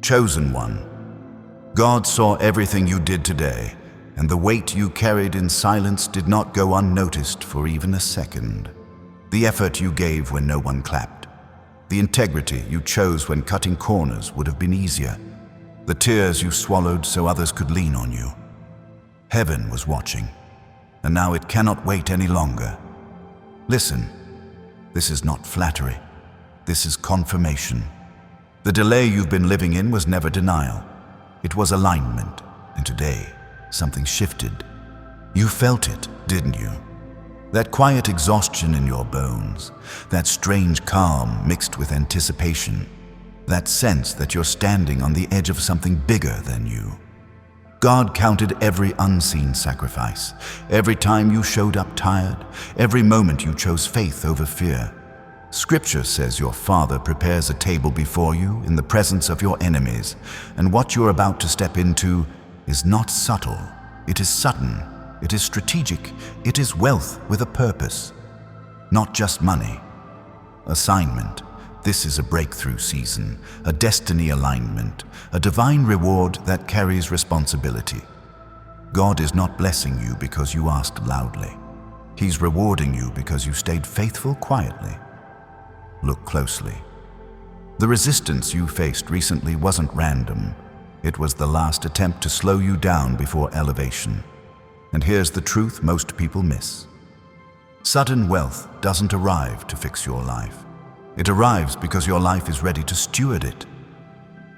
Chosen one, God saw everything you did today, and the weight you carried in silence did not go unnoticed for even a second. The effort you gave when no one clapped. The integrity you chose when cutting corners would have been easier. The tears you swallowed so others could lean on you. Heaven was watching, and now it cannot wait any longer. Listen, this is not flattery. This is confirmation. The delay you've been living in was never denial. It was alignment, and today, something shifted. You felt it, didn't you? That quiet exhaustion in your bones, that strange calm mixed with anticipation, that sense that you're standing on the edge of something bigger than you. God counted every unseen sacrifice, every time you showed up tired, every moment you chose faith over fear. Scripture says your Father prepares a table before you in the presence of your enemies, and what you're about to step into is not subtle. It is sudden. It is strategic. It is wealth with a purpose. Not just money. Assignment. This is a breakthrough season, a destiny alignment, a divine reward that carries responsibility. God is not blessing you because you asked loudly. He's rewarding you because you stayed faithful quietly. Look closely. The resistance you faced recently wasn't random. It was the last attempt to slow you down before elevation. And here's the truth most people miss. Sudden wealth doesn't arrive to fix your life. It arrives because your life is ready to steward it.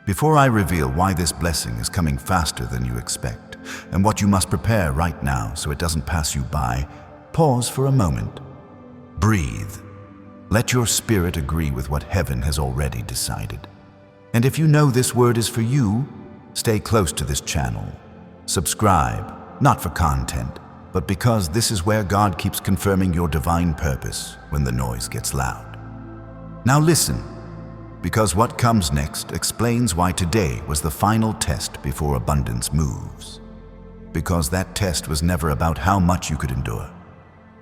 Before I reveal why this blessing is coming faster than you expect, and what you must prepare right now so it doesn't pass you by, pause for a moment. Breathe. Let your spirit agree with what heaven has already decided. And if you know this word is for you, stay close to this channel. Subscribe, not for content, but because this is where God keeps confirming your divine purpose when the noise gets loud. Now listen, because what comes next explains why today was the final test before abundance moves. Because that test was never about how much you could endure.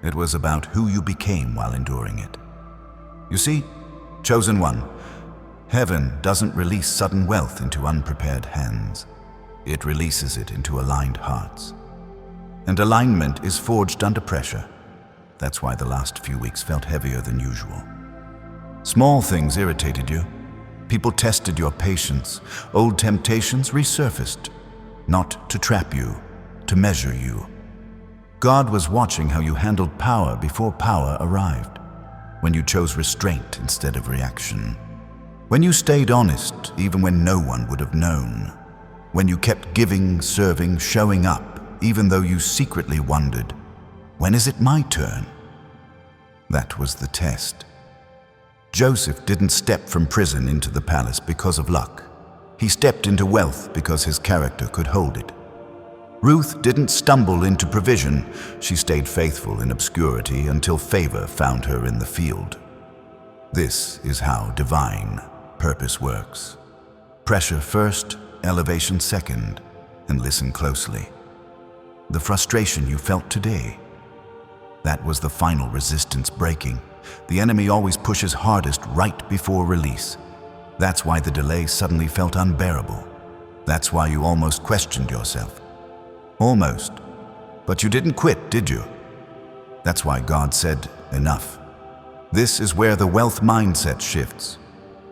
It was about who you became while enduring it. You see, chosen one, heaven doesn't release sudden wealth into unprepared hands. It releases it into aligned hearts. And alignment is forged under pressure. That's why the last few weeks felt heavier than usual. Small things irritated you. People tested your patience. Old temptations resurfaced. Not to trap you, to measure you. God was watching how you handled power before power arrived. When you chose restraint instead of reaction. When you stayed honest even when no one would have known. When you kept giving, serving, showing up, even though you secretly wondered, when is it my turn? That was the test. Joseph didn't step from prison into the palace because of luck. He stepped into wealth because his character could hold it. Ruth didn't stumble into provision. She stayed faithful in obscurity until favor found her in the field. This is how divine purpose works. Pressure first, elevation second, and listen closely. The frustration you felt today, that was the final resistance breaking. The enemy always pushes hardest right before release. That's why the delay suddenly felt unbearable. That's why you almost questioned yourself. Almost. But you didn't quit, did you? That's why God said, enough. This is where the wealth mindset shifts.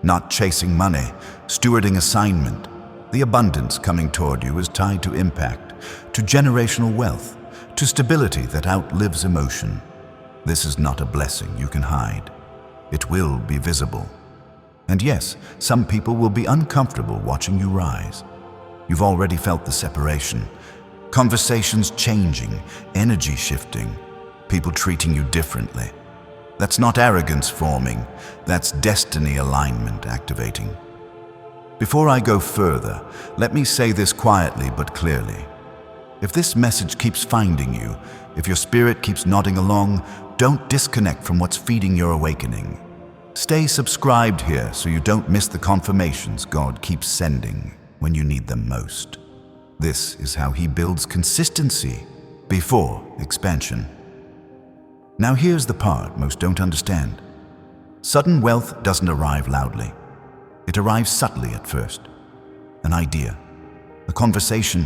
Not chasing money, stewarding assignment. The abundance coming toward you is tied to impact, to generational wealth, to stability that outlives emotion. This is not a blessing you can hide. It will be visible. And yes, some people will be uncomfortable watching you rise. You've already felt the separation. Conversations changing, energy shifting, people treating you differently. That's not arrogance forming, that's destiny alignment activating. Before I go further, let me say this quietly but clearly. If this message keeps finding you, if your spirit keeps nodding along, don't disconnect from what's feeding your awakening. Stay subscribed here so you don't miss the confirmations God keeps sending when you need them most. This is how He builds consistency before expansion. Now here's the part most don't understand. Sudden wealth doesn't arrive loudly. It arrives subtly at first. an idea, a conversation,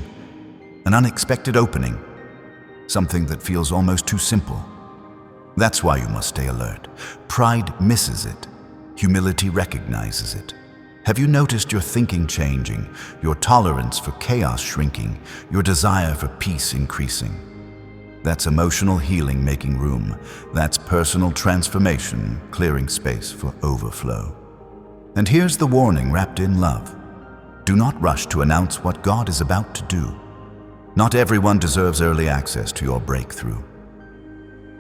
an unexpected opening, something that feels almost too simple. That's why you must stay alert. Pride misses it. Humility recognizes it. Have you noticed your thinking changing, your tolerance for chaos shrinking, your desire for peace increasing? That's emotional healing making room. That's personal transformation clearing space for overflow. And here's the warning wrapped in love. Do not rush to announce what God is about to do. Not everyone deserves early access to your breakthrough.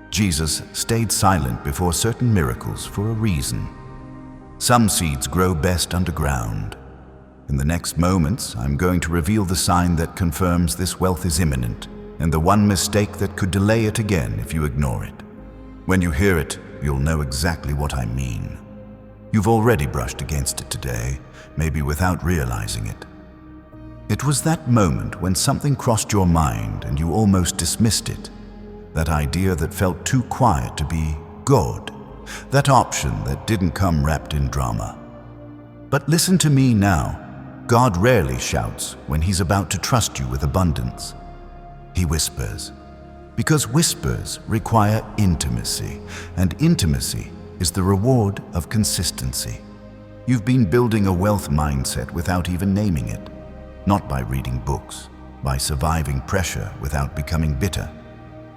Jesus stayed silent before certain miracles for a reason. Some seeds grow best underground. In the next moments, I'm going to reveal the sign that confirms this wealth is imminent, and the one mistake that could delay it again if you ignore it. When you hear it, you'll know exactly what I mean. You've already brushed against it today, maybe without realizing it. It was that moment when something crossed your mind and you almost dismissed it. That idea that felt too quiet to be God. That option that didn't come wrapped in drama. But listen to me now. God rarely shouts when He's about to trust you with abundance. He whispers, because whispers require intimacy, and intimacy is the reward of consistency. You've been building a wealth mindset without even naming it, not by reading books, by surviving pressure without becoming bitter,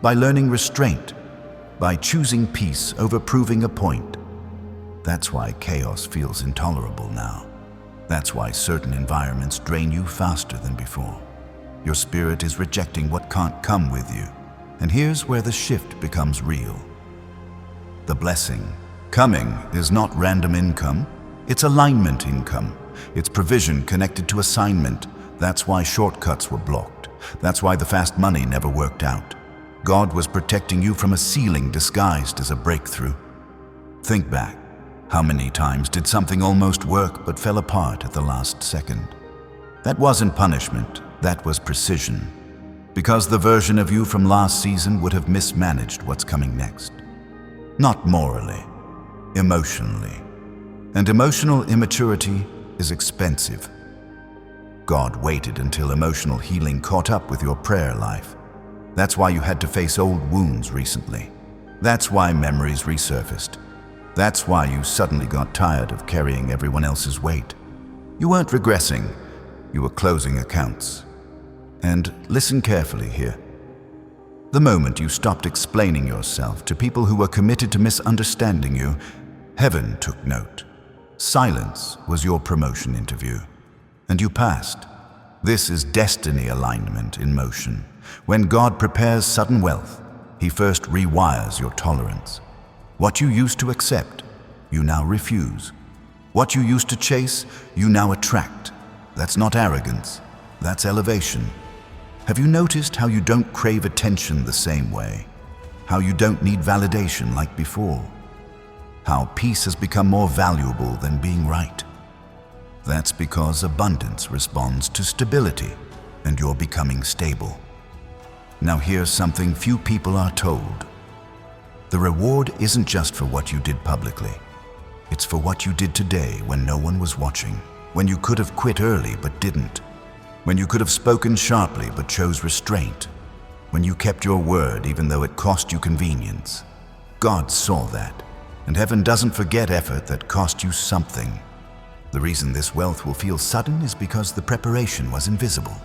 by learning restraint, by choosing peace over proving a point. That's why chaos feels intolerable now. That's why certain environments drain you faster than before. Your spirit is rejecting what can't come with you. And here's where the shift becomes real. The blessing coming is not random income, it's alignment income. It's provision connected to assignment. That's why shortcuts were blocked. That's why the fast money never worked out. God was protecting you from a ceiling disguised as a breakthrough. Think back. How many times did something almost work but fell apart at the last second? That wasn't punishment. That was precision. Because the version of you from last season would have mismanaged what's coming next. Not morally, emotionally. And emotional immaturity is expensive. God waited until emotional healing caught up with your prayer life. That's why you had to face old wounds recently. That's why memories resurfaced. That's why you suddenly got tired of carrying everyone else's weight. You weren't regressing, you were closing accounts. And listen carefully here. The moment you stopped explaining yourself to people who were committed to misunderstanding you, heaven took note. Silence was your promotion interview. And you passed. This is destiny alignment in motion. When God prepares sudden wealth, He first rewires your tolerance. What you used to accept, you now refuse. What you used to chase, you now attract. That's not arrogance, that's elevation. Have you noticed how you don't crave attention the same way? How you don't need validation like before? How peace has become more valuable than being right? That's because abundance responds to stability, and you're becoming stable. Now here's something few people are told. The reward isn't just for what you did publicly. It's for what you did today when no one was watching, when you could have quit early but didn't, when you could have spoken sharply but chose restraint, when you kept your word even though it cost you convenience. God saw that, and heaven doesn't forget effort that cost you something. The reason this wealth will feel sudden is because the preparation was invisible.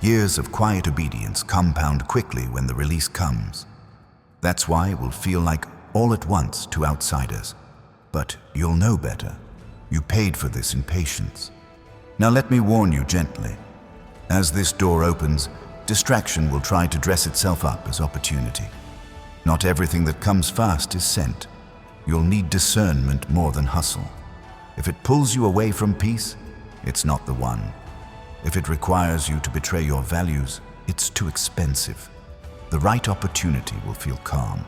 Years of quiet obedience compound quickly when the release comes. That's why it will feel like all at once to outsiders. But you'll know better. You paid for this in patience. Now let me warn you gently. As this door opens, distraction will try to dress itself up as opportunity. Not everything that comes fast is sent. You'll need discernment more than hustle. If it pulls you away from peace, it's not the one. If it requires you to betray your values, it's too expensive. The right opportunity will feel calm,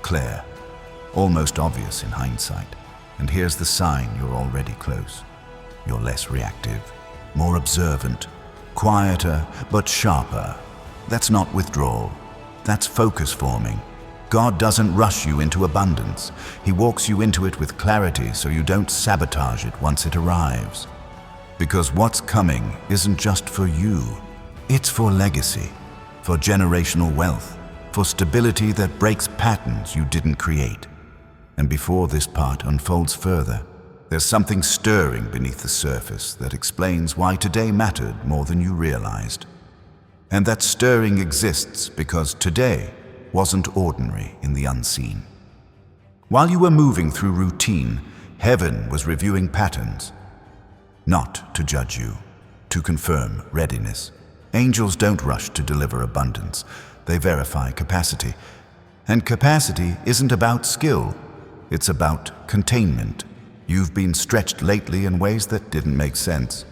clear, almost obvious in hindsight. And here's the sign you're already close. You're less reactive, more observant, quieter but sharper. That's not withdrawal. That's focus forming. God doesn't rush you into abundance. He walks you into it with clarity so you don't sabotage it once it arrives. Because what's coming isn't just for you. It's for legacy, for generational wealth, for stability that breaks patterns you didn't create. And before this part unfolds further, there's something stirring beneath the surface that explains why today mattered more than you realized. And that stirring exists because today wasn't ordinary in the unseen. While you were moving through routine, heaven was reviewing patterns. Not to judge you, to confirm readiness. Angels don't rush to deliver abundance. They verify capacity. And capacity isn't about skill. It's about containment. You've been stretched lately in ways that didn't make sense.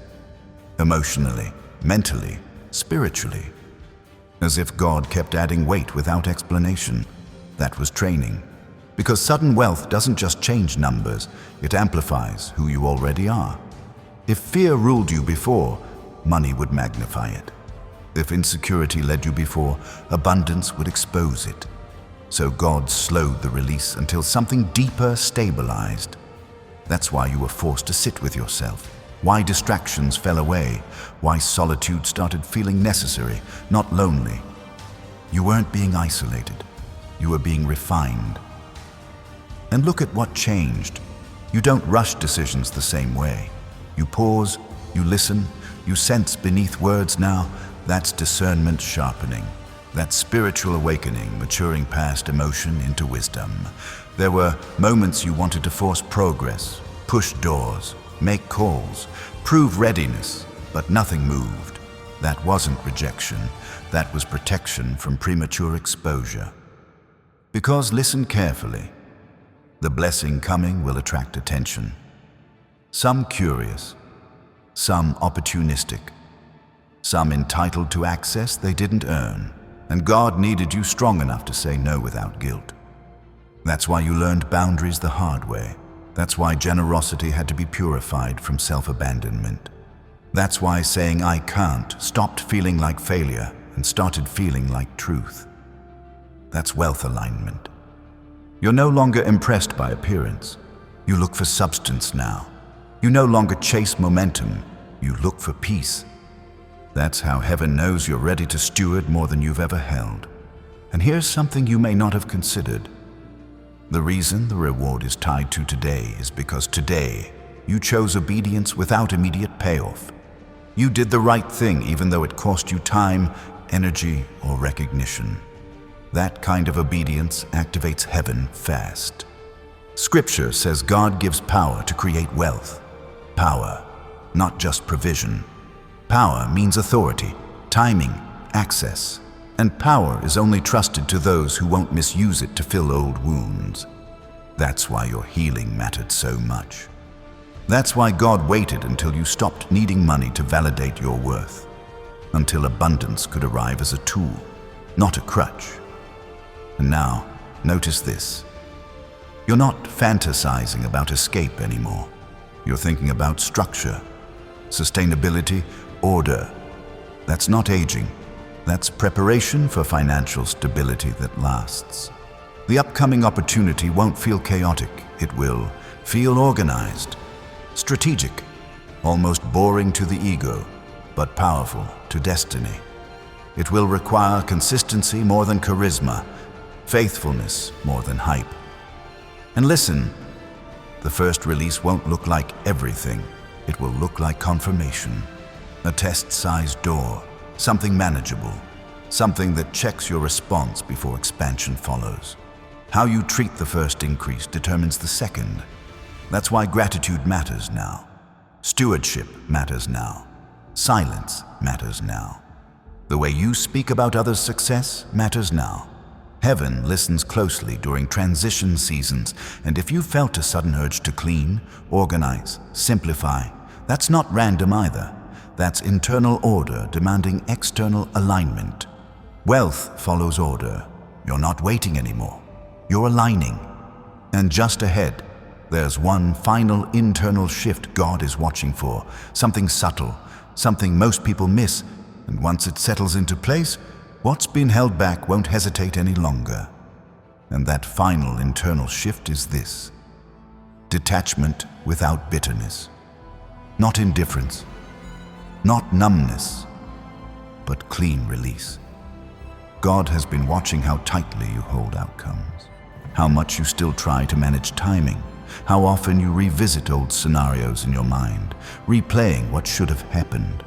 Emotionally, mentally, spiritually. As if God kept adding weight without explanation. That was training. Because sudden wealth doesn't just change numbers, it amplifies who you already are. If fear ruled you before, money would magnify it. If insecurity led you before, abundance would expose it. So God slowed the release until something deeper stabilized. That's why you were forced to sit with yourself. Why distractions fell away. Why solitude started feeling necessary, not lonely. You weren't being isolated. You were being refined. And look at what changed. You don't rush decisions the same way. You pause, you listen, you sense beneath words now. That's discernment sharpening. That's spiritual awakening, maturing past emotion into wisdom. There were moments you wanted to force progress, push doors, make calls, prove readiness, but nothing moved. That wasn't rejection. That was protection from premature exposure. Because listen carefully. The blessing coming will attract attention. Some curious, some opportunistic, some entitled to access they didn't earn. And God needed you strong enough to say no without guilt. That's why you learned boundaries the hard way. That's why generosity had to be purified from self-abandonment. That's why saying I can't stopped feeling like failure and started feeling like truth. That's wealth alignment. You're no longer impressed by appearance. You look for substance now. You no longer chase momentum. You look for peace. That's how heaven knows you're ready to steward more than you've ever held. And here's something you may not have considered. The reason the reward is tied to today is because today you chose obedience without immediate payoff. You did the right thing even though it cost you time, energy, or recognition. That kind of obedience activates heaven fast. Scripture says God gives power to create wealth. Power, not just provision. Power means authority, timing, access. And power is only trusted to those who won't misuse it to fill old wounds. That's why your healing mattered so much. That's why God waited until you stopped needing money to validate your worth. Until abundance could arrive as a tool, not a crutch. And now, notice this. You're not fantasizing about escape anymore. You're thinking about structure, sustainability, order. That's not aging. That's preparation for financial stability that lasts. The upcoming opportunity won't feel chaotic. It will feel organized, strategic, almost boring to the ego, but powerful to destiny. It will require consistency more than charisma, faithfulness more than hype. And listen, the first release won't look like everything. It will look like confirmation. A test-sized door, something manageable, something that checks your response before expansion follows. How you treat the first increase determines the second. That's why gratitude matters now. Stewardship matters now. Silence matters now. The way you speak about others' success matters now. Heaven listens closely during transition seasons, and if you felt a sudden urge to clean, organize, simplify, that's not random either. That's internal order demanding external alignment. Wealth follows order. You're not waiting anymore. You're aligning. And just ahead, there's one final internal shift God is watching for. Something subtle, something most people miss. And once it settles into place, what's been held back won't hesitate any longer. And that final internal shift is this: detachment without bitterness. Not indifference, Not numbness, but clean release. God has been watching how tightly you hold outcomes, how much you still try to manage timing, how often you revisit old scenarios in your mind, replaying what should have happened.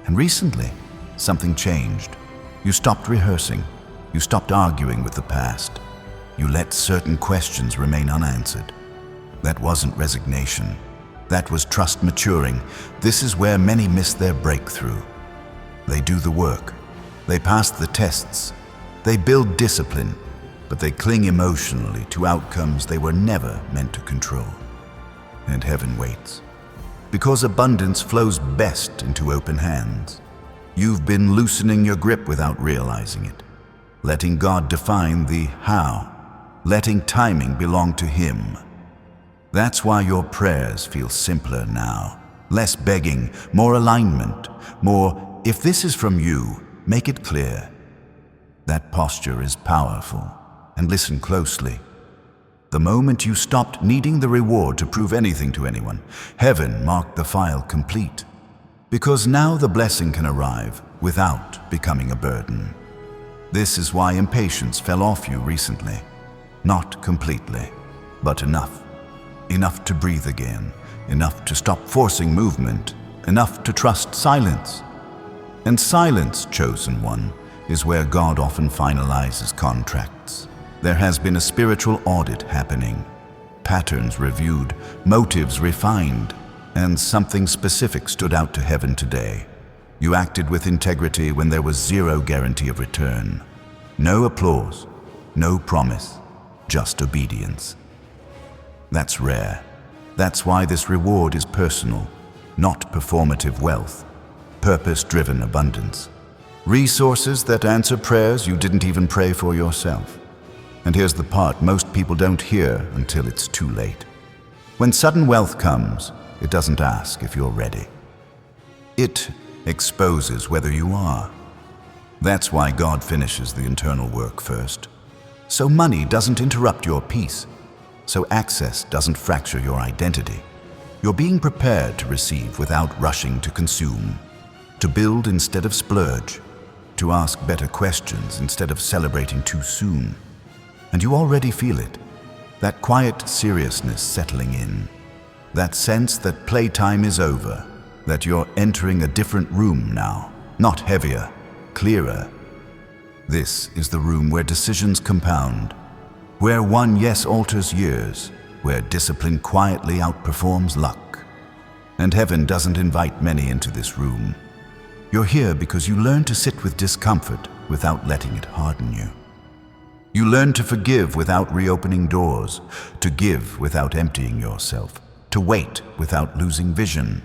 And recently, something changed. You stopped rehearsing. You stopped arguing with the past. You let certain questions remain unanswered. That wasn't resignation. That was trust maturing. This is where many miss their breakthrough. They do the work. They pass the tests. They build discipline, but they cling emotionally to outcomes they were never meant to control. And heaven waits. Because abundance flows best into open hands. You've been loosening your grip without realizing it, letting God define the how, letting timing belong to Him. That's why your prayers feel simpler now. Less begging, more alignment, more, if this is from you, make it clear. That posture is powerful. And listen closely. The moment you stopped needing the reward to prove anything to anyone, heaven marked the file complete. Because now the blessing can arrive without becoming a burden. This is why impatience fell off you recently. Not completely, but enough. Enough to breathe again, enough to stop forcing movement, enough to trust silence. And silence, chosen one, is where God often finalizes contracts. There has been a spiritual audit happening, patterns reviewed, motives refined, and something specific stood out to heaven today. You acted with integrity when there was zero guarantee of return. No applause, no promise, just obedience. That's rare. That's why this reward is personal, not performative wealth, purpose-driven abundance. Resources that answer prayers you didn't even pray for yourself. And here's the part most people don't hear until it's too late. When sudden wealth comes, it doesn't ask if you're ready. It exposes whether you are. That's why God finishes the internal work first. So money doesn't interrupt your peace. So access doesn't fracture your identity. You're being prepared to receive without rushing to consume, to build instead of splurge, to ask better questions instead of celebrating too soon. And you already feel it, that quiet seriousness settling in, that sense that playtime is over, that you're entering a different room now, not heavier, clearer. This is the room where decisions compound, where one yes alters years, where discipline quietly outperforms luck. And heaven doesn't invite many into this room. You're here because you learn to sit with discomfort without letting it harden you. You learn to forgive without reopening doors, to give without emptying yourself, to wait without losing vision.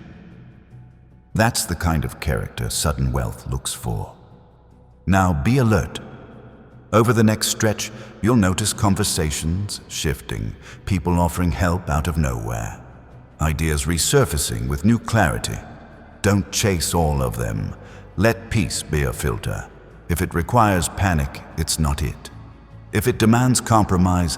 That's the kind of character sudden wealth looks for. Now be alert. Over the next stretch, you'll notice conversations shifting, people offering help out of nowhere, ideas resurfacing with new clarity. Don't chase all of them. Let peace be a filter. If it requires panic, it's not it. If it demands compromise,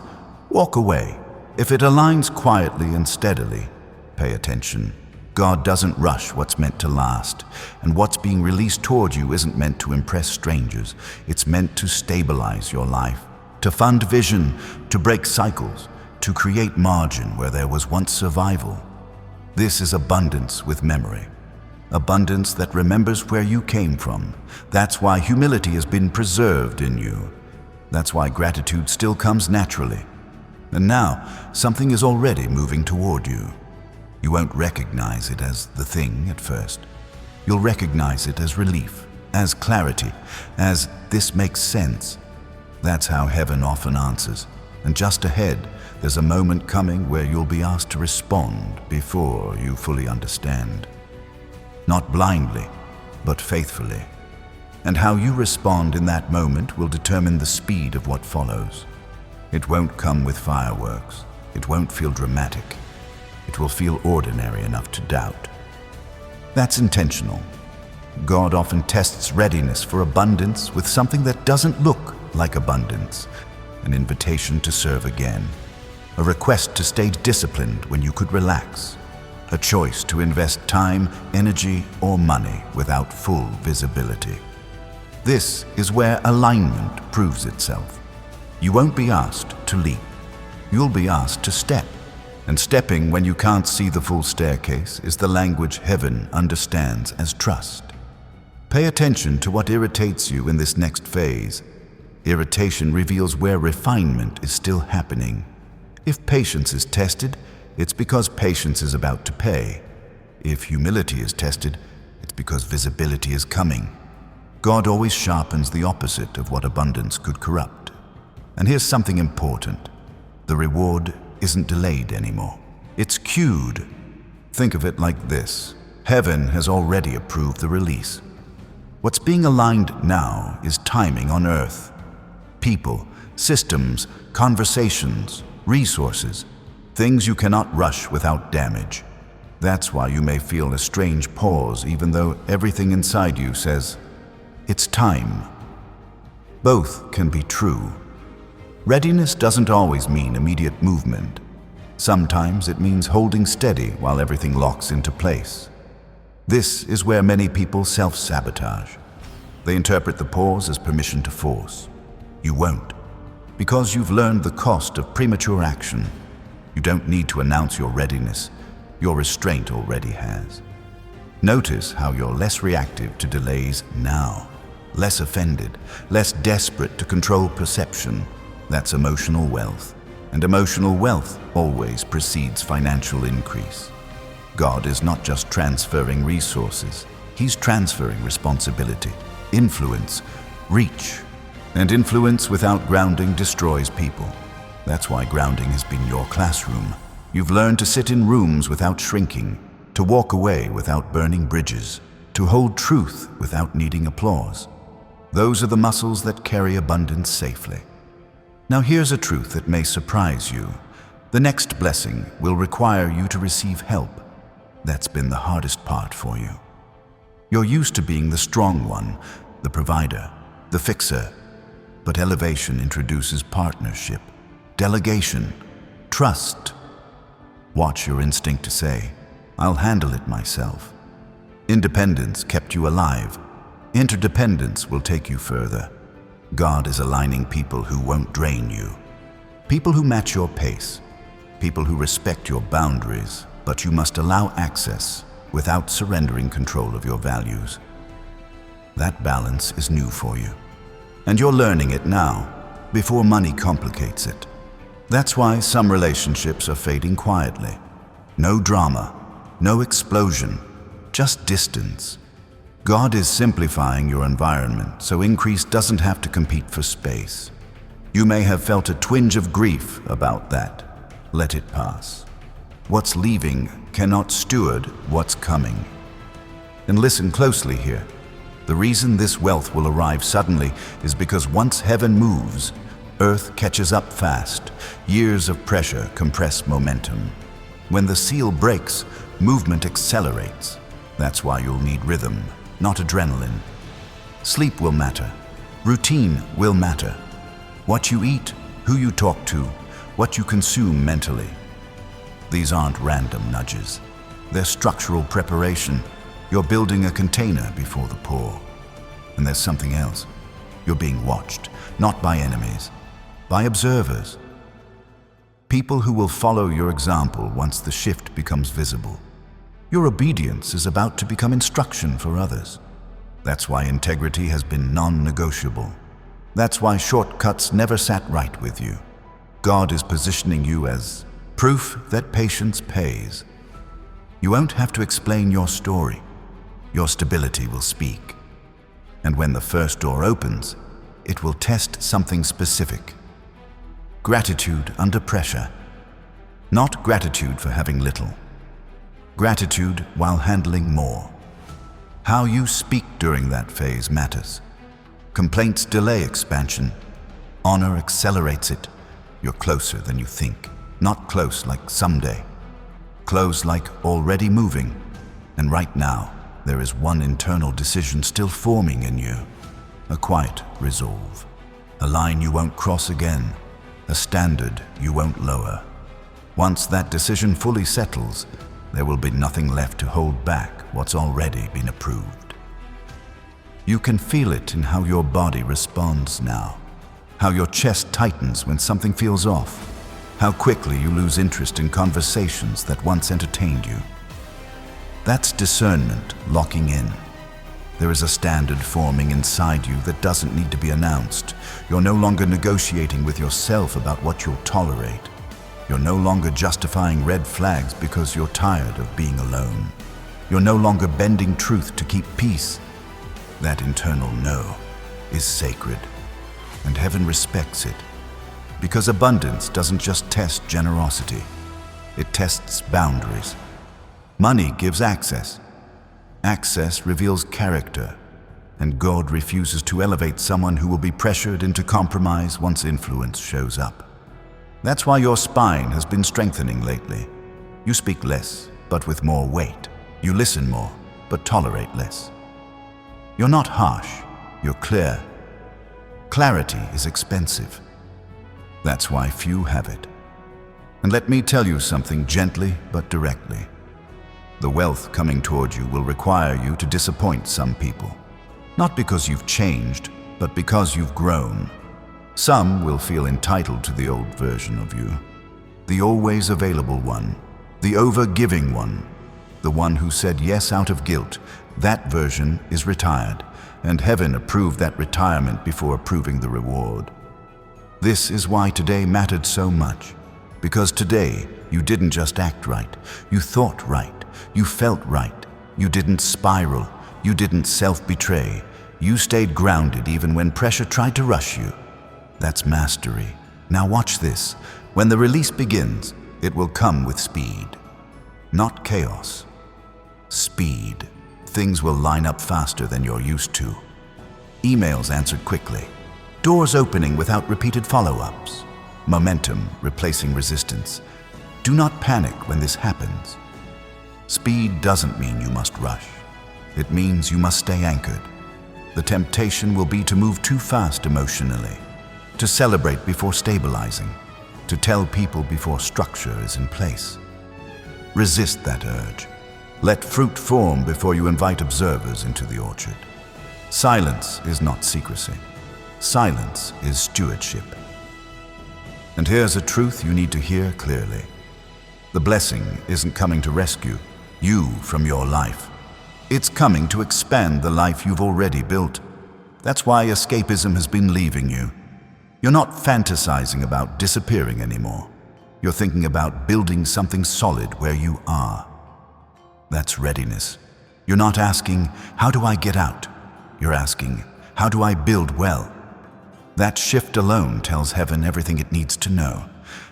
walk away. If it aligns quietly and steadily, pay attention. God doesn't rush what's meant to last, and what's being released toward you isn't meant to impress strangers. It's meant to stabilize your life, to fund vision, to break cycles, to create margin where there was once survival. This is abundance with memory. Abundance that remembers where you came from. That's why humility has been preserved in you. That's why gratitude still comes naturally. And now, something is already moving toward you. You won't recognize it as the thing at first. You'll recognize it as relief, as clarity, as this makes sense. That's how heaven often answers. And just ahead, there's a moment coming where you'll be asked to respond before you fully understand. Not blindly, but faithfully. And how you respond in that moment will determine the speed of what follows. It won't come with fireworks. It won't feel dramatic. It will feel ordinary enough to doubt. That's intentional. God often tests readiness for abundance with something that doesn't look like abundance. An invitation to serve again. A request to stay disciplined when you could relax. a choice to invest time, energy, or money without full visibility. This is where alignment proves itself. You won't be asked to leap. You'll be asked to step. And stepping when you can't see the full staircase is the language heaven understands as trust. Pay attention to what irritates you in this next phase. Irritation reveals where refinement is still happening. If patience is tested, it's because patience is about to pay. If humility is tested, it's because visibility is coming. God always sharpens the opposite of what abundance could corrupt. And here's something important. The reward isn't delayed anymore. It's queued. Think of it like this. Heaven has already approved the release. What's being aligned now is timing on earth. People, systems, conversations, resources, things you cannot rush without damage. That's why you may feel a strange pause even though everything inside you says, it's time. Both can be true. Readiness doesn't always mean immediate movement. Sometimes it means holding steady while everything locks into place. This is where many people self-sabotage. They interpret the pause as permission to force. You won't, because you've learned the cost of premature action. You don't need to announce your readiness. Your restraint already has. Notice how you're less reactive to delays now, less offended, less desperate to control perception. That's emotional wealth. And emotional wealth always precedes financial increase. God is not just transferring resources. He's transferring responsibility, influence, reach. And influence without grounding destroys people. That's why grounding has been your classroom. You've learned to sit in rooms without shrinking, to walk away without burning bridges, to hold truth without needing applause. Those are the muscles that carry abundance safely. Now here's a truth that may surprise you. The next blessing will require you to receive help. That's been the hardest part for you. You're used to being the strong one, the provider, the fixer. But elevation introduces partnership, delegation, trust. Watch your instinct to say, I'll handle it myself. Independence kept you alive. Interdependence will take you further. God is aligning people who won't drain you. People who match your pace. People who respect your boundaries, but you must allow access without surrendering control of your values. That balance is new for you. And you're learning it now, before money complicates it. That's why some relationships are fading quietly. No drama, no explosion, just distance. God is simplifying your environment so increase doesn't have to compete for space. You may have felt a twinge of grief about that. Let it pass. What's leaving cannot steward what's coming. And listen closely here. The reason this wealth will arrive suddenly is because once heaven moves, earth catches up fast. Years of pressure compress momentum. When the seal breaks, movement accelerates. That's why you'll need rhythm, not adrenaline. Sleep will matter. Routine will matter. What you eat, who you talk to, what you consume mentally. These aren't random nudges. They're structural preparation. You're building a container before the pour. And there's something else. You're being watched, not by enemies, by observers. People who will follow your example once the shift becomes visible. Your obedience is about to become instruction for others. That's why integrity has been non-negotiable. That's why shortcuts never sat right with you. God is positioning you as proof that patience pays. You won't have to explain your story. Your stability will speak. And when the first door opens, it will test something specific. Gratitude under pressure. Not gratitude for having little. Gratitude while handling more. How you speak during that phase matters. Complaints delay expansion. Honor accelerates it. You're closer than you think. Not close like someday. Close like already moving. And right now, there is one internal decision still forming in you. A quiet resolve. A line you won't cross again. A standard you won't lower. Once that decision fully settles, there will be nothing left to hold back what's already been approved. You can feel it in how your body responds now, how your chest tightens when something feels off, how quickly you lose interest in conversations that once entertained you. That's discernment locking in. There is a standard forming inside you that doesn't need to be announced. You're no longer negotiating with yourself about what you'll tolerate. You're no longer justifying red flags because you're tired of being alone. You're no longer bending truth to keep peace. That internal no is sacred, and heaven respects it. Because abundance doesn't just test generosity, it tests boundaries. Money gives access. Access reveals character, and God refuses to elevate someone who will be pressured into compromise once influence shows up. That's why your spine has been strengthening lately. You speak less, but with more weight. You listen more, but tolerate less. You're not harsh, you're clear. Clarity is expensive. That's why few have it. And let me tell you something gently but directly. The wealth coming toward you will require you to disappoint some people. Not because you've changed, but because you've grown. Some will feel entitled to the old version of you. The always available one. The over-giving one. The one who said yes out of guilt. That version is retired, and heaven approved that retirement before approving the reward. This is why today mattered so much. Because today, you didn't just act right. You thought right. You felt right. You didn't spiral. You didn't self-betray. You stayed grounded even when pressure tried to rush you. That's mastery. Now watch this. When the release begins, it will come with speed. Not chaos. Speed. Things will line up faster than you're used to. Emails answered quickly. Doors opening without repeated follow-ups. Momentum replacing resistance. Do not panic when this happens. Speed doesn't mean you must rush. It means you must stay anchored. The temptation will be to move too fast emotionally, to celebrate before stabilizing, to tell people before structure is in place. Resist that urge. Let fruit form before you invite observers into the orchard. Silence is not secrecy. Silence is stewardship. And here's a truth you need to hear clearly. The blessing isn't coming to rescue you from your life. It's coming to expand the life you've already built. That's why escapism has been leaving you. You're not fantasizing about disappearing anymore. You're thinking about building something solid where you are. That's readiness. You're not asking, how do I get out? You're asking, how do I build well? That shift alone tells heaven everything it needs to know.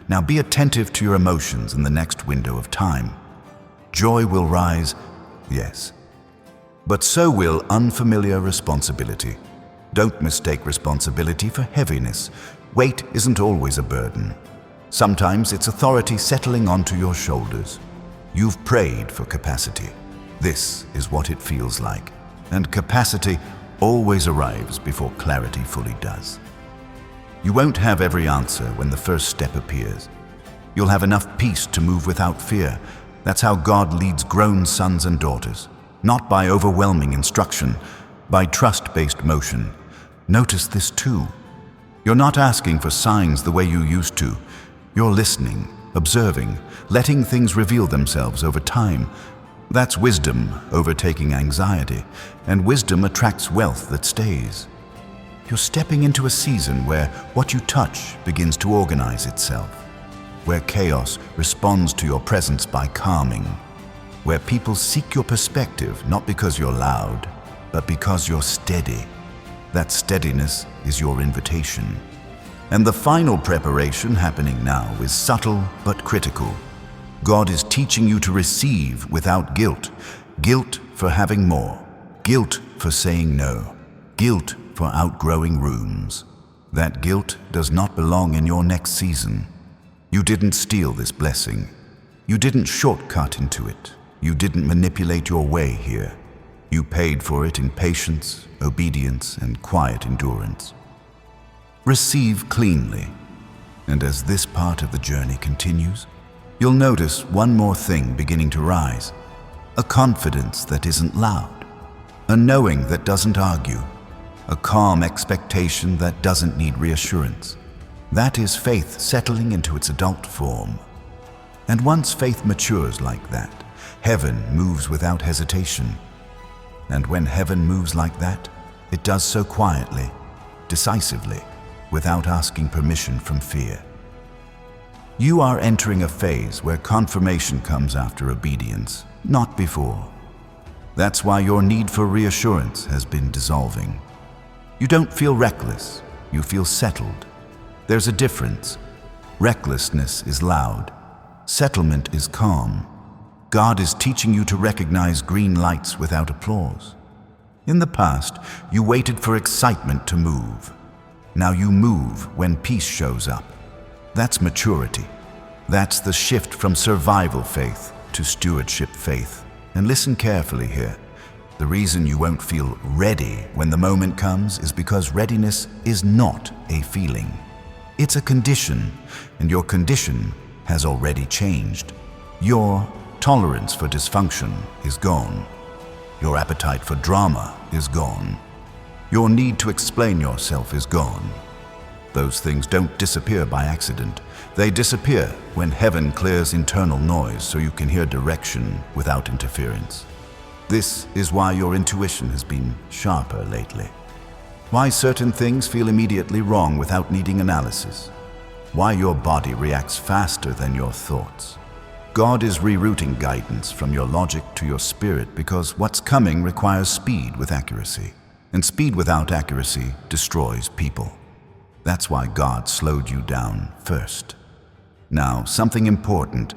Now be attentive to your emotions in the next window of time. Joy will rise, yes. But so will unfamiliar responsibility. Don't mistake responsibility for heaviness. Weight isn't always a burden. Sometimes it's authority settling onto your shoulders. You've prayed for capacity. This is what it feels like. And capacity always arrives before clarity fully does. You won't have every answer when the first step appears. You'll have enough peace to move without fear. That's how God leads grown sons and daughters. Not by overwhelming instruction, by trust-based motion. Notice this too. You're not asking for signs the way you used to. You're listening, observing, letting things reveal themselves over time. That's wisdom overtaking anxiety, and wisdom attracts wealth that stays. You're stepping into a season where what you touch begins to organize itself, where chaos responds to your presence by calming, where people seek your perspective not because you're loud, but because you're steady. That steadiness is your invitation. And the final preparation happening now is subtle but critical. God is teaching you to receive without guilt. Guilt for having more. Guilt for saying no. Guilt for outgrowing rooms. That guilt does not belong in your next season. You didn't steal this blessing. You didn't shortcut into it. You didn't manipulate your way here. You paid for it in patience, obedience, and quiet endurance. Receive cleanly, and as this part of the journey continues, you'll notice one more thing beginning to rise. A confidence that isn't loud. A knowing that doesn't argue. A calm expectation that doesn't need reassurance. That is faith settling into its adult form. And once faith matures like that, heaven moves without hesitation. And when heaven moves like that, it does so quietly, decisively, without asking permission from fear. You are entering a phase where confirmation comes after obedience, not before. That's why your need for reassurance has been dissolving. You don't feel reckless, you feel settled. There's a difference. Recklessness is loud. Settlement is calm. God is teaching you to recognize green lights without applause. In the past, you waited for excitement to move. Now you move when peace shows up. That's maturity. That's the shift from survival faith to stewardship faith. And listen carefully here. The reason you won't feel ready when the moment comes is because readiness is not a feeling. It's a condition, and your condition has already changed. Your tolerance for dysfunction is gone. Your appetite for drama is gone. Your need to explain yourself is gone. Those things don't disappear by accident. They disappear when heaven clears internal noise so you can hear direction without interference. This is why your intuition has been sharper lately. Why certain things feel immediately wrong without needing analysis. Why your body reacts faster than your thoughts. God is rerouting guidance from your logic to your spirit because what's coming requires speed with accuracy. And speed without accuracy destroys people. That's why God slowed you down first. Now, something important.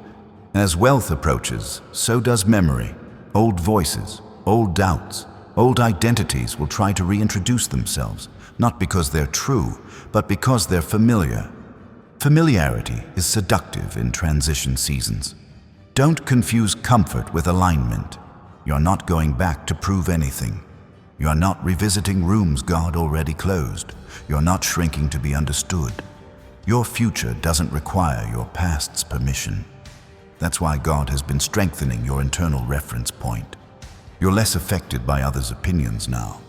As wealth approaches, so does memory. Old voices, old doubts, old identities will try to reintroduce themselves, not because they're true, but because they're familiar. Familiarity is seductive in transition seasons. Don't confuse comfort with alignment. You're not going back to prove anything. You're not revisiting rooms God already closed. You're not shrinking to be understood. Your future doesn't require your past's permission. That's why God has been strengthening your internal reference point. You're less affected by others' opinions now.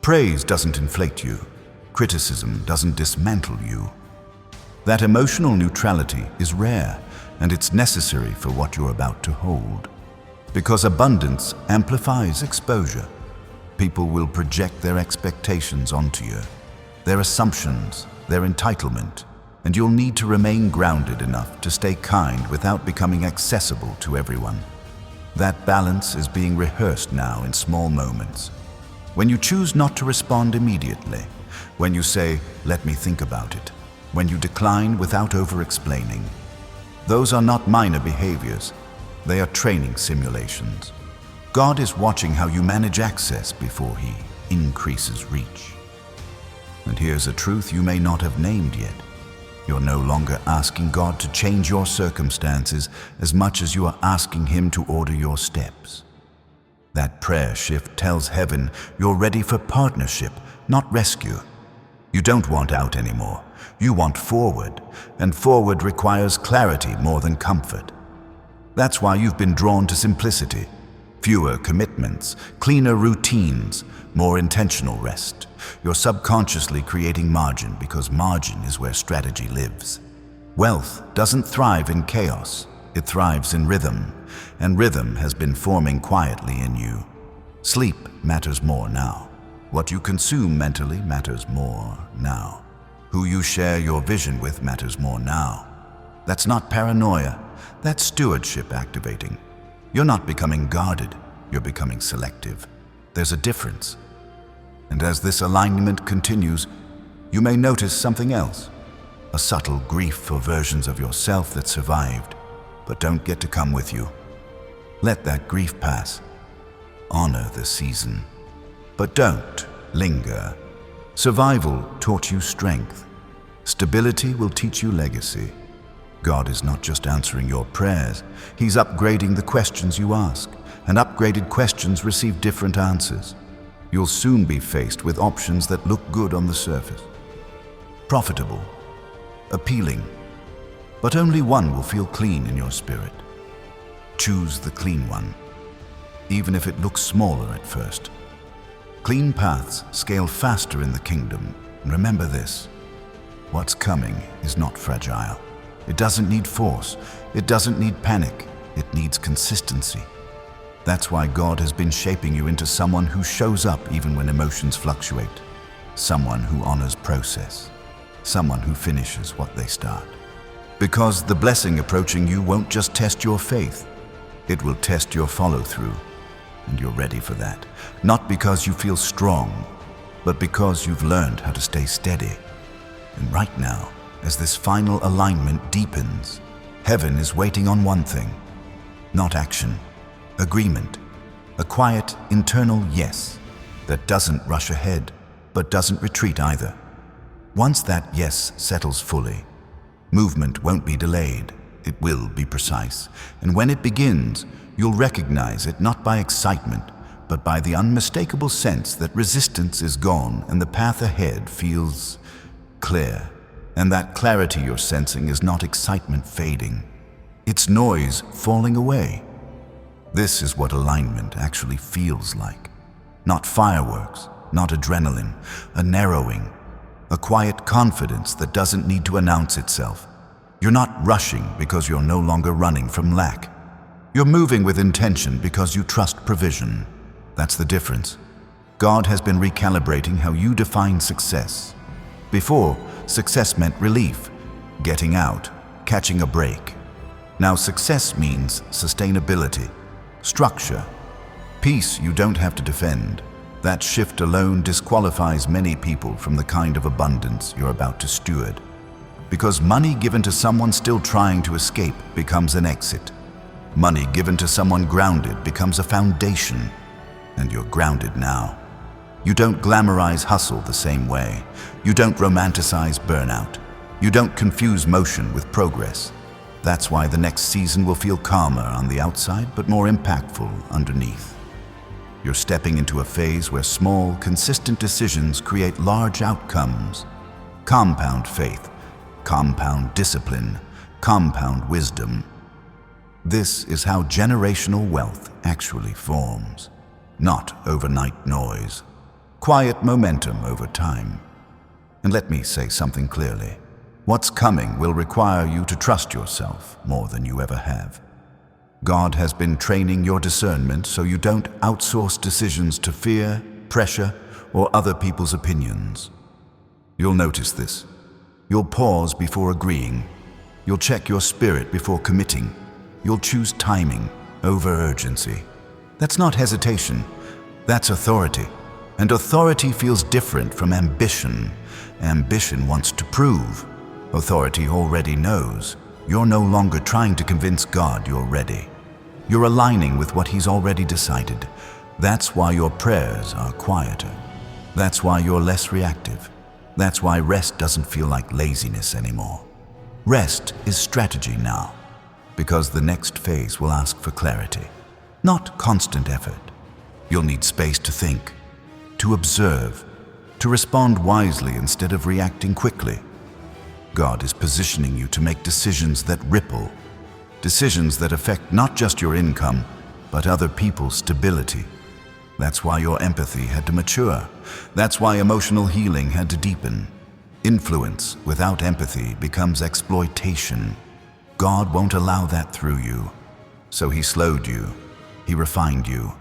Praise doesn't inflate you. Criticism doesn't dismantle you. That emotional neutrality is rare, and it's necessary for what you're about to hold. Because abundance amplifies exposure. People will project their expectations onto you, their assumptions, their entitlement, and you'll need to remain grounded enough to stay kind without becoming accessible to everyone. That balance is being rehearsed now in small moments. When you choose not to respond immediately, when you say, "Let me think about it," when you decline without over-explaining. Those are not minor behaviors. They are training simulations. God is watching how you manage access before He increases reach. And here's a truth you may not have named yet. You're no longer asking God to change your circumstances as much as you are asking Him to order your steps. That prayer shift tells heaven you're ready for partnership, not rescue. You don't want out anymore. You want forward, and forward requires clarity more than comfort. That's why you've been drawn to simplicity. Fewer commitments, cleaner routines, more intentional rest. You're subconsciously creating margin because margin is where strategy lives. Wealth doesn't thrive in chaos. It thrives in rhythm, and rhythm has been forming quietly in you. Sleep matters more now. What you consume mentally matters more now. Who you share your vision with matters more now. That's not paranoia. That's stewardship activating. You're not becoming guarded. You're becoming selective. There's a difference. And as this alignment continues, you may notice something else. A subtle grief for versions of yourself that survived, but don't get to come with you. Let that grief pass. Honor the season. But don't linger. Survival taught you strength. Stability will teach you legacy. God is not just answering your prayers. He's upgrading the questions you ask, and upgraded questions receive different answers. You'll soon be faced with options that look good on the surface. Profitable, appealing, but only one will feel clean in your spirit. Choose the clean one, even if it looks smaller at first. Clean paths scale faster in the kingdom, and remember this: what's coming is not fragile. It doesn't need force. It doesn't need panic. It needs consistency. That's why God has been shaping you into someone who shows up even when emotions fluctuate. Someone who honors process. Someone who finishes what they start. Because the blessing approaching you won't just test your faith. It will test your follow-through. And you're ready for that. Not because you feel strong, but because you've learned how to stay steady. And right now, as this final alignment deepens, heaven is waiting on one thing: not action, agreement, a quiet internal yes that doesn't rush ahead, but doesn't retreat either. Once that yes settles fully, movement won't be delayed, it will be precise. And when it begins, you'll recognize it not by excitement, but by the unmistakable sense that resistance is gone and the path ahead feels clear. And that clarity you're sensing is not excitement fading. It's noise falling away. This is what alignment actually feels like. Not fireworks, not adrenaline, a narrowing, a quiet confidence that doesn't need to announce itself. You're not rushing because you're no longer running from lack. You're moving with intention because you trust provision. That's the difference. God has been recalibrating how you define success. Before, success meant relief, getting out, catching a break. Now success means sustainability, structure, peace you don't have to defend. That shift alone disqualifies many people from the kind of abundance you're about to steward. Because money given to someone still trying to escape becomes an exit. Money given to someone grounded becomes a foundation. And you're grounded now. You don't glamorize hustle the same way. You don't romanticize burnout. You don't confuse motion with progress. That's why the next season will feel calmer on the outside, but more impactful underneath. You're stepping into a phase where small, consistent decisions create large outcomes. Compound faith, compound discipline, compound wisdom. This is how generational wealth actually forms. Not overnight noise. Quiet momentum over time. And let me say something clearly. What's coming will require you to trust yourself more than you ever have. God has been training your discernment so you don't outsource decisions to fear, pressure, or other people's opinions. You'll notice this. You'll pause before agreeing. You'll check your spirit before committing. You'll choose timing over urgency. That's not hesitation. That's authority. And authority feels different from ambition. Ambition wants to prove. Authority already knows. You're no longer trying to convince God you're ready. You're aligning with what He's already decided. That's why your prayers are quieter. That's why you're less reactive. That's why rest doesn't feel like laziness anymore. Rest is strategy now, because the next phase will ask for clarity, not constant effort. You'll need space to think, to observe, to respond wisely instead of reacting quickly. God is positioning you to make decisions that ripple, decisions that affect not just your income, but other people's stability. That's why your empathy had to mature. That's why emotional healing had to deepen. Influence without empathy becomes exploitation. God won't allow that through you. So He slowed you. He refined you.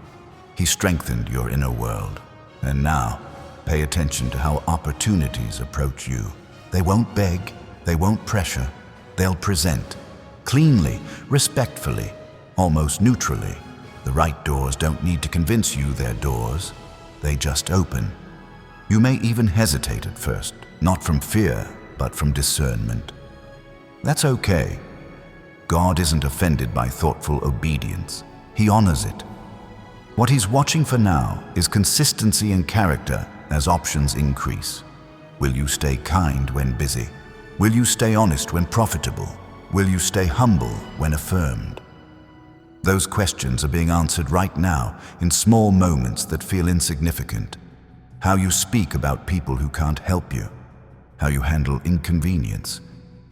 He strengthened your inner world. And now, pay attention to how opportunities approach you. They won't beg. They won't pressure. They'll present. Cleanly, respectfully, almost neutrally. The right doors don't need to convince you they're doors. They just open. You may even hesitate at first, not from fear, but from discernment. That's okay. God isn't offended by thoughtful obedience. He honors it. What He's watching for now is consistency and character as options increase. Will you stay kind when busy? Will you stay honest when profitable? Will you stay humble when affirmed? Those questions are being answered right now in small moments that feel insignificant. How you speak about people who can't help you. How you handle inconvenience.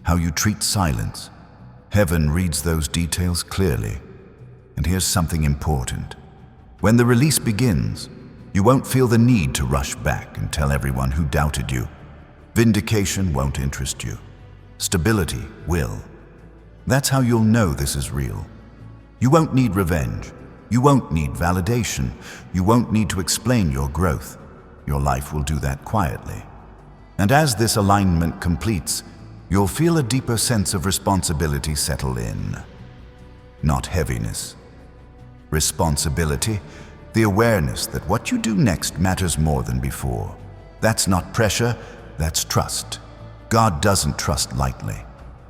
How you treat silence. Heaven reads those details clearly. And here's something important. When the release begins, you won't feel the need to rush back and tell everyone who doubted you. Vindication won't interest you. Stability will. That's how you'll know this is real. You won't need revenge. You won't need validation. You won't need to explain your growth. Your life will do that quietly. And as this alignment completes, you'll feel a deeper sense of responsibility settle in. Not heaviness. Responsibility, the awareness that what you do next matters more than before. That's not pressure, that's trust. God doesn't trust lightly.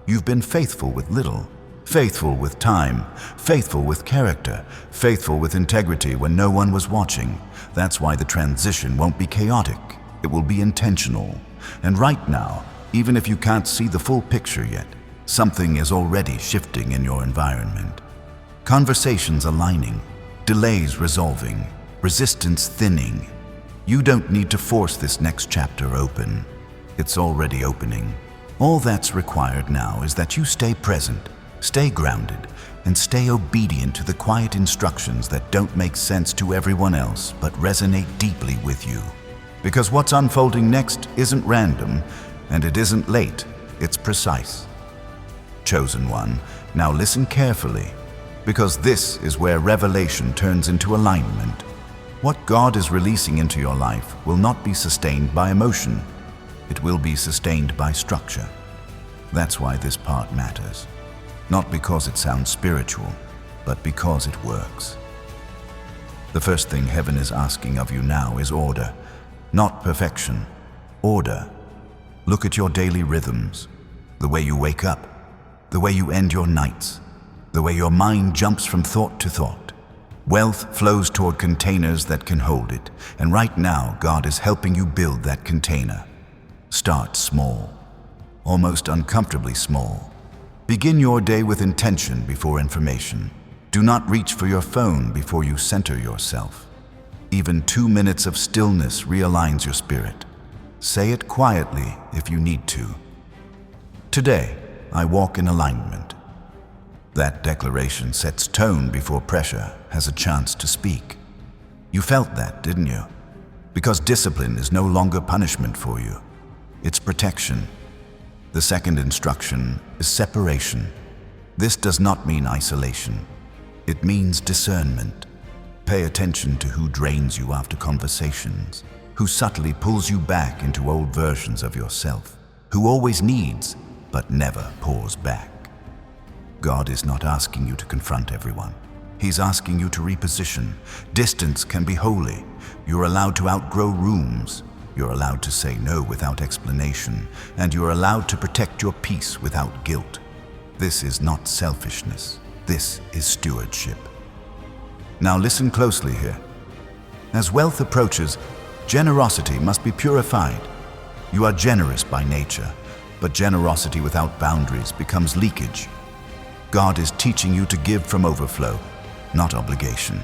You've been faithful with little, faithful with time, faithful with character, faithful with integrity when no one was watching. That's why the transition won't be chaotic. It will be intentional. And right now, even if you can't see the full picture yet, something is already shifting in your environment. Conversations aligning, delays resolving, resistance thinning. You don't need to force this next chapter open. It's already opening. All that's required now is that you stay present, stay grounded, and stay obedient to the quiet instructions that don't make sense to everyone else but resonate deeply with you. Because what's unfolding next isn't random, and it isn't late, it's precise. Chosen one, now listen carefully, because this is where revelation turns into alignment. What God is releasing into your life will not be sustained by emotion. It will be sustained by structure. That's why this part matters. Not because it sounds spiritual, but because it works. The first thing heaven is asking of you now is order, not perfection. Order. Look at your daily rhythms, the way you wake up, the way you end your nights, the way your mind jumps from thought to thought. Wealth flows toward containers that can hold it, and right now God is helping you build that container. Start small, almost uncomfortably small. Begin your day with intention before information. Do not reach for your phone before you center yourself. Even 2 minutes of stillness realigns your spirit. Say it quietly if you need to. Today, I walk in alignment. That declaration sets tone before pressure has a chance to speak. You felt that, didn't you? Because discipline is no longer punishment for you. It's protection. The second instruction is separation. This does not mean isolation. It means discernment. Pay attention to who drains you after conversations, who subtly pulls you back into old versions of yourself, who always needs but never pours back. God is not asking you to confront everyone. He's asking you to reposition. Distance can be holy. You're allowed to outgrow rooms. You're allowed to say no without explanation, and you're allowed to protect your peace without guilt. This is not selfishness. This is stewardship. Now listen closely here. As wealth approaches, generosity must be purified. You are generous by nature, but generosity without boundaries becomes leakage. God is teaching you to give from overflow, not obligation.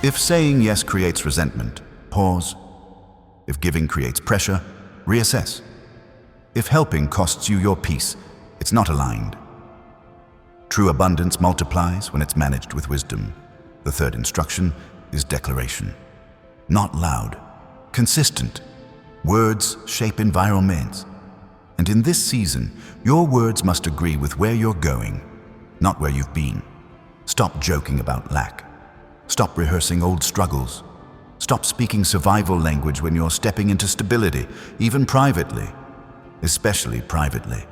If saying yes creates resentment, pause. If giving creates pressure, reassess. If helping costs you your peace, it's not aligned. True abundance multiplies when it's managed with wisdom. The third instruction is declaration. Not loud, consistent. Words shape environments. And in this season, your words must agree with where you're going, not where you've been. Stop joking about lack. Stop rehearsing old struggles. Stop speaking survival language when you're stepping into stability, even privately, especially privately.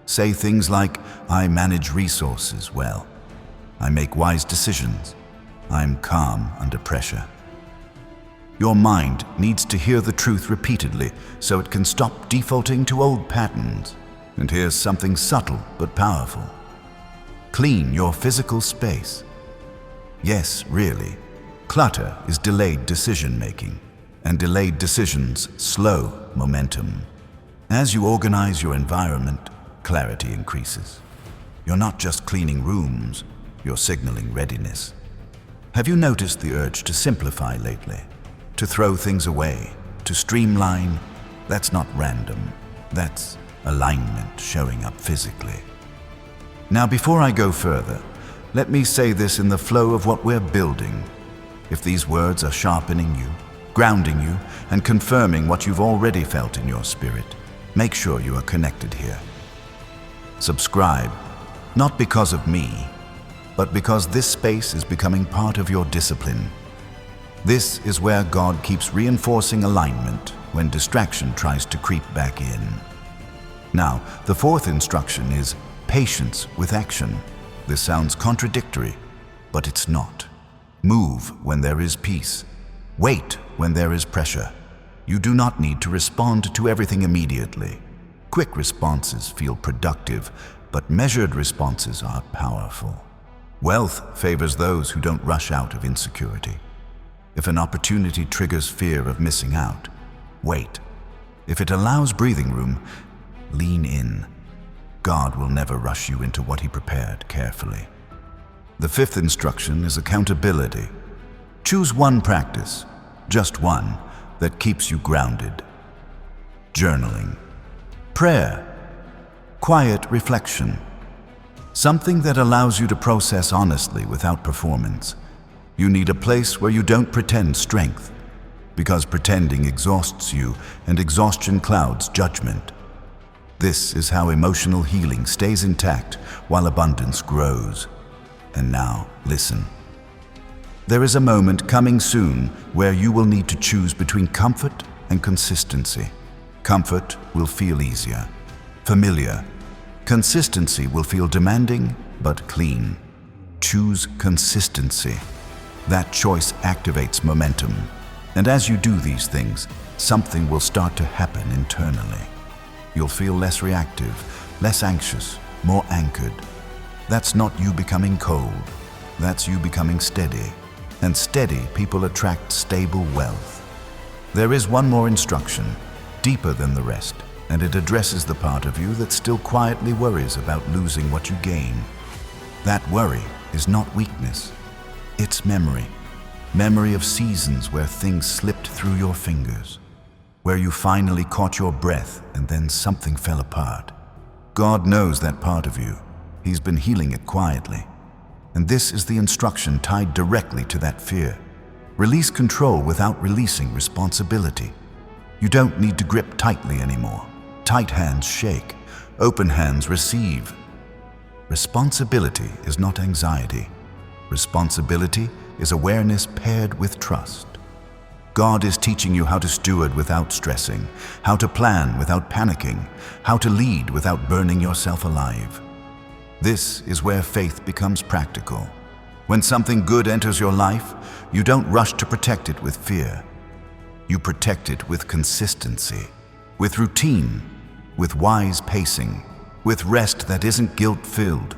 Say things like, I manage resources well. I make wise decisions. I'm calm under pressure. Your mind needs to hear the truth repeatedly so it can stop defaulting to old patterns. And here's something subtle but powerful. Clean your physical space. Yes, really. Clutter is delayed decision-making, and delayed decisions slow momentum. As you organize your environment, clarity increases. You're not just cleaning rooms, you're signaling readiness. Have you noticed the urge to simplify lately? To throw things away, to streamline? That's not random. That's alignment showing up physically. Now, before I go further, let me say this in the flow of what we're building. If these words are sharpening you, grounding you, and confirming what you've already felt in your spirit, make sure you are connected here. Subscribe, not because of me, but because this space is becoming part of your discipline. This is where God keeps reinforcing alignment when distraction tries to creep back in. Now, the fourth instruction is patience with action. This sounds contradictory, but it's not. Move when there is peace. Wait when there is pressure. You do not need to respond to everything immediately. Quick responses feel productive, but measured responses are powerful. Wealth favors those who don't rush out of insecurity. If an opportunity triggers fear of missing out, wait. If it allows breathing room, lean in. God will never rush you into what He prepared carefully. The fifth instruction is accountability. Choose one practice, just one, that keeps you grounded. Journaling, prayer, quiet reflection. Something that allows you to process honestly without performance. You need a place where you don't pretend strength, because pretending exhausts you and exhaustion clouds judgment. This is how emotional healing stays intact while abundance grows. And now, listen. There is a moment coming soon where you will need to choose between comfort and consistency. Comfort will feel easier, familiar. Consistency will feel demanding, but clean. Choose consistency. That choice activates momentum. And as you do these things, something will start to happen internally. You'll feel less reactive, less anxious, more anchored. That's not you becoming cold. That's you becoming steady. And steady people attract stable wealth. There is one more instruction, deeper than the rest, and it addresses the part of you that still quietly worries about losing what you gain. That worry is not weakness. It's memory. Memory of seasons where things slipped through your fingers, where you finally caught your breath and then something fell apart. God knows that part of you. He's been healing it quietly. And this is the instruction tied directly to that fear. Release control without releasing responsibility. You don't need to grip tightly anymore. Tight hands shake. Open hands receive. Responsibility is not anxiety. Responsibility is awareness paired with trust. God is teaching you how to steward without stressing, how to plan without panicking, how to lead without burning yourself alive. This is where faith becomes practical. When something good enters your life, you don't rush to protect it with fear. You protect it with consistency, with routine, with wise pacing, with rest that isn't guilt-filled.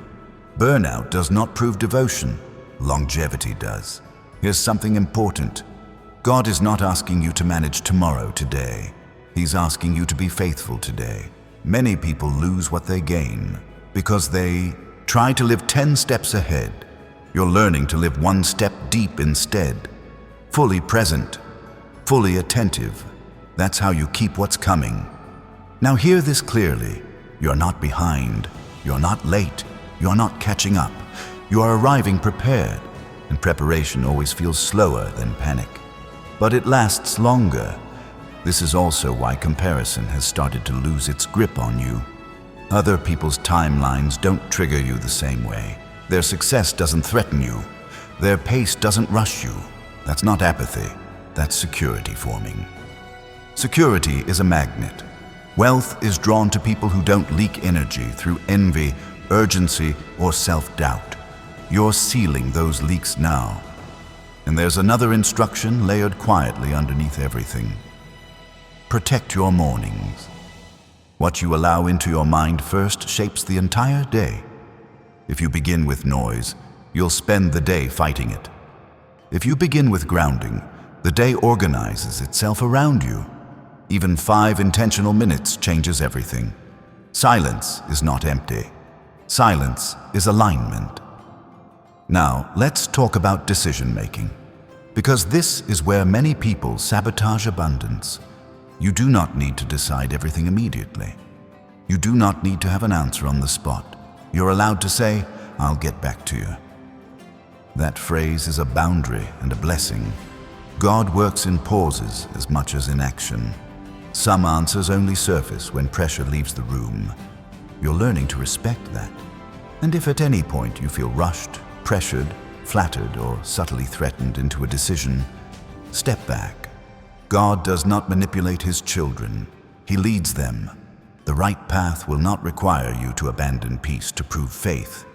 Burnout does not prove devotion. Longevity does. Here's something important. God is not asking you to manage tomorrow today. He's asking you to be faithful today. Many people lose what they gain because they try to live 10 steps ahead. You're learning to live one step deep instead. Fully present, fully attentive. That's how you keep what's coming. Now hear this clearly. You're not behind. You're not late. You're not catching up. You are arriving prepared, and preparation always feels slower than panic. But it lasts longer. This is also why comparison has started to lose its grip on you. Other people's timelines don't trigger you the same way. Their success doesn't threaten you. Their pace doesn't rush you. That's not apathy. That's security forming. Security is a magnet. Wealth is drawn to people who don't leak energy through envy, urgency, or self-doubt. You're sealing those leaks now. And there's another instruction layered quietly underneath everything. Protect your mornings. What you allow into your mind first shapes the entire day. If you begin with noise, you'll spend the day fighting it. If you begin with grounding, the day organizes itself around you. Even 5 intentional minutes changes everything. Silence is not empty. Silence is alignment. Now, let's talk about decision-making, because this is where many people sabotage abundance. You do not need to decide everything immediately. You do not need to have an answer on the spot. You're allowed to say, "I'll get back to you." That phrase is a boundary and a blessing. God works in pauses as much as in action. Some answers only surface when pressure leaves the room. You're learning to respect that. And if at any point you feel rushed, pressured, flattered, or subtly threatened into a decision, step back. God does not manipulate His children. He leads them. The right path will not require you to abandon peace to prove faith.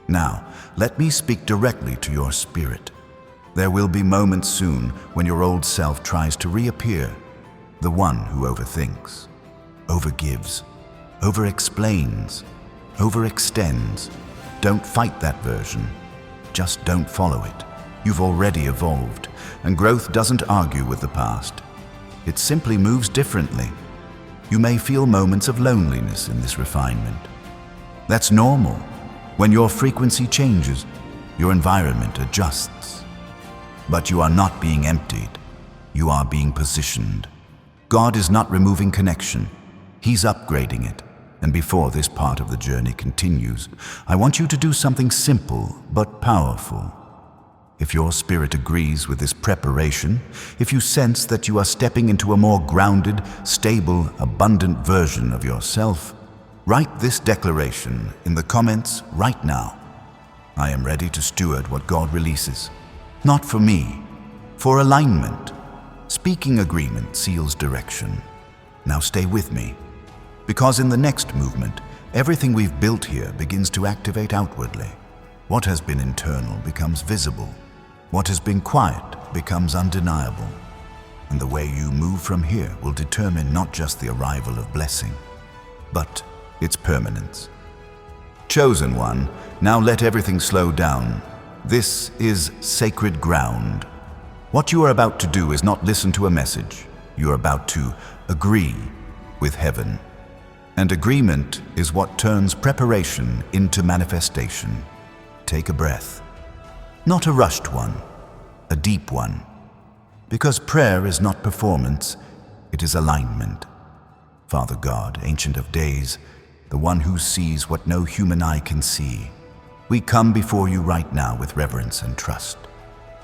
Now, let me speak directly to your spirit. There will be moments soon when your old self tries to reappear, the one who overthinks, overgives, overexplains, overextends. Don't fight that version. Just don't follow it. You've already evolved, and growth doesn't argue with the past. It simply moves differently. You may feel moments of loneliness in this refinement. That's normal. When your frequency changes, your environment adjusts. But you are not being emptied. You are being positioned. God is not removing connection. He's upgrading it. And before this part of the journey continues, I want you to do something simple but powerful. If your spirit agrees with this preparation, if you sense that you are stepping into a more grounded, stable, abundant version of yourself, write this declaration in the comments right now. I am ready to steward what God releases. Not for me, for alignment. Speaking agreement seals direction. Now stay with me. Because in the next movement, everything we've built here begins to activate outwardly. What has been internal becomes visible. What has been quiet becomes undeniable. And the way you move from here will determine not just the arrival of blessing, but its permanence. Chosen one, now let everything slow down. This is sacred ground. What you are about to do is not listen to a message. You are about to agree with heaven. And agreement is what turns preparation into manifestation. Take a breath. Not a rushed one, a deep one. Because prayer is not performance, it is alignment. Father God, Ancient of Days, the one who sees what no human eye can see, we come before you right now with reverence and trust.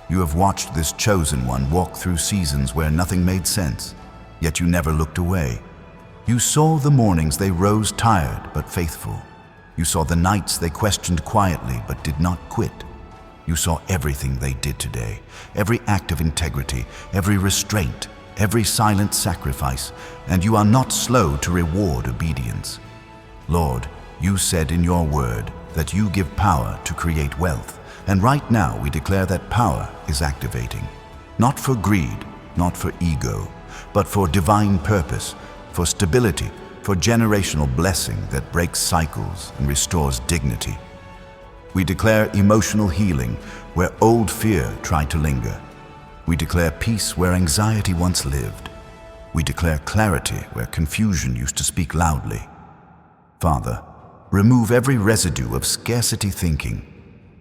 You have watched this chosen one walk through seasons where nothing made sense, yet you never looked away. You saw the mornings they rose tired but faithful. You saw the nights they questioned quietly but did not quit. You saw everything they did today, every act of integrity, every restraint, every silent sacrifice, and you are not slow to reward obedience. Lord, you said in your word that you give power to create wealth, and right now we declare that power is activating. Not for greed, not for ego, but for divine purpose, for stability, for generational blessing that breaks cycles and restores dignity. We declare emotional healing where old fear tried to linger. We declare peace where anxiety once lived. We declare clarity where confusion used to speak loudly. Father, remove every residue of scarcity thinking.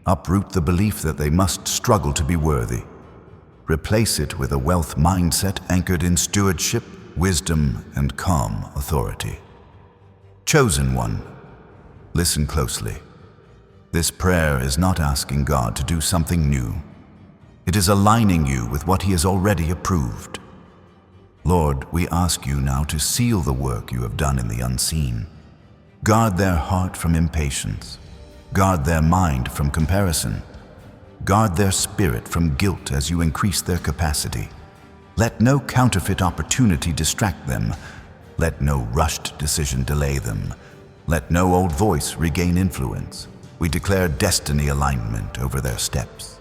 Uproot the belief that they must struggle to be worthy. Replace it with a wealth mindset anchored in stewardship, wisdom, and calm authority. Chosen one, listen closely. This prayer is not asking God to do something new. It is aligning you with what He has already approved. Lord, we ask you now to seal the work you have done in the unseen. Guard their heart from impatience. Guard their mind from comparison. Guard their spirit from guilt as you increase their capacity. Let no counterfeit opportunity distract them. Let no rushed decision delay them. Let no old voice regain influence. We declare destiny alignment over their steps.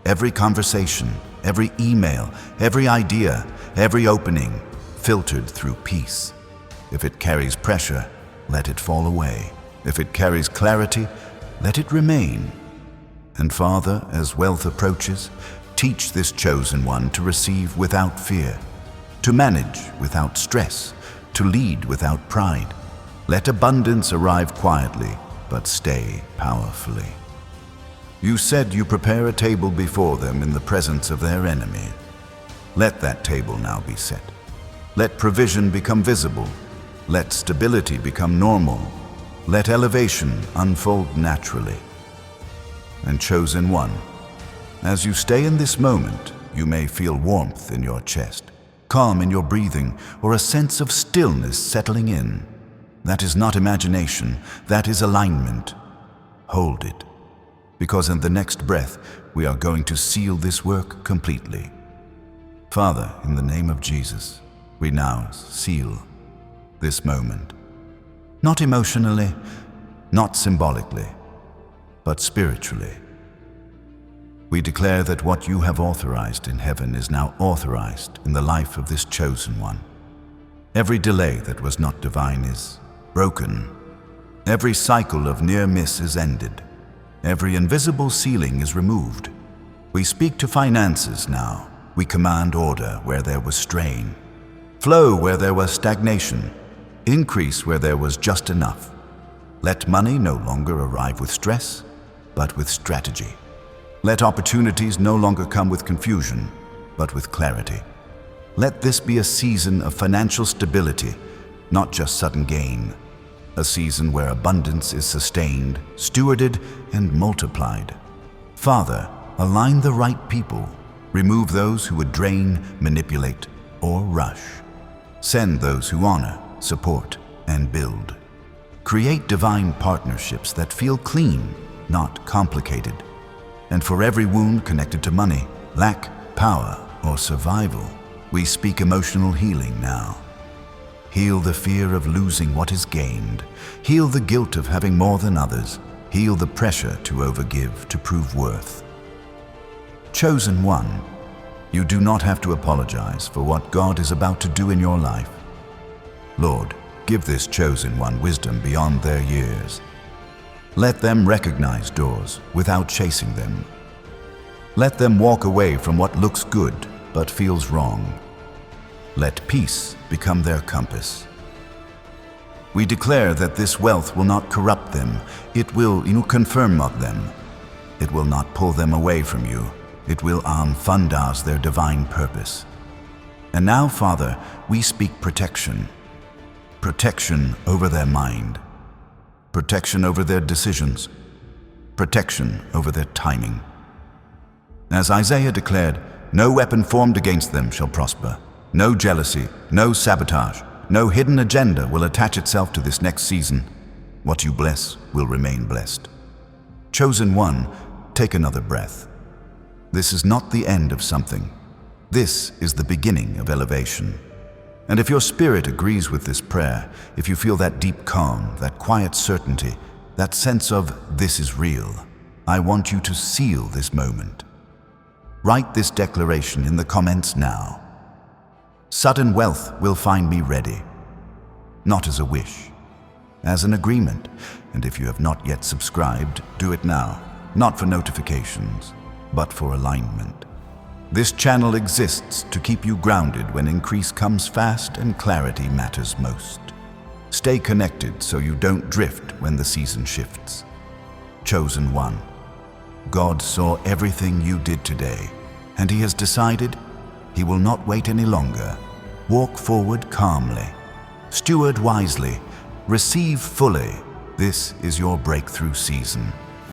Every conversation, every email, every idea, every opening, filtered through peace. If it carries pressure, let it fall away. If it carries clarity, let it remain. And Father, as wealth approaches, teach this chosen one to receive without fear, to manage without stress, to lead without pride. Let abundance arrive quietly, but stay powerfully. You said you prepare a table before them in the presence of their enemy. Let that table now be set. Let provision become visible. Let stability become normal. Let elevation unfold naturally. And chosen one, as you stay in this moment, you may feel warmth in your chest, calm in your breathing, or a sense of stillness settling in. That is not imagination, that is alignment. Hold it, because in the next breath, we are going to seal this work completely. Father, in the name of Jesus, we now seal this moment. Not emotionally, not symbolically, but spiritually. We declare that what you have authorized in heaven is now authorized in the life of this chosen one. Every delay that was not divine is broken. Every cycle of near miss is ended. Every invisible ceiling is removed. We speak to finances now. We command order where there was strain, flow where there was stagnation, increase where there was just enough. Let money no longer arrive with stress, but with strategy. Let opportunities no longer come with confusion, but with clarity. Let this be a season of financial stability, not just sudden gain. A season where abundance is sustained, stewarded, and multiplied. Father, align the right people. Remove those who would drain, manipulate, or rush. Send those who honor, support, and build. Create divine partnerships that feel clean, not complicated. And for every wound connected to money, lack, power, or survival, we speak emotional healing now. Heal the fear of losing what is gained. Heal the guilt of having more than others. Heal the pressure to overgive, to prove worth. Chosen one, you do not have to apologize for what God is about to do in your life. Lord, give this chosen one wisdom beyond their years. Let them recognize doors without chasing them. Let them walk away from what looks good but feels wrong. Let peace become their compass. We declare that this wealth will not corrupt them. It will confirm them. It will not pull them away from you. It will unfundas their divine purpose. And now, Father, we speak protection. Protection over their mind. Protection over their decisions. Protection over their timing. As Isaiah declared, no weapon formed against them shall prosper. No jealousy, no sabotage, no hidden agenda will attach itself to this next season. What you bless will remain blessed. Chosen one, take another breath. This is not the end of something. This is the beginning of elevation. And if your spirit agrees with this prayer, if you feel that deep calm, that quiet certainty, that sense of this is real, I want you to seal this moment. Write this declaration in the comments now. Sudden wealth will find me ready, not as a wish, as an agreement. And if you have not yet subscribed, do it now, not for notifications, but for alignment. This channel exists to keep you grounded when increase comes fast and clarity matters most. Stay connected so you don't drift when the season shifts. Chosen one, God saw everything you did today, and He has decided He will not wait any longer. Walk forward calmly, steward wisely, receive fully. This is your breakthrough season.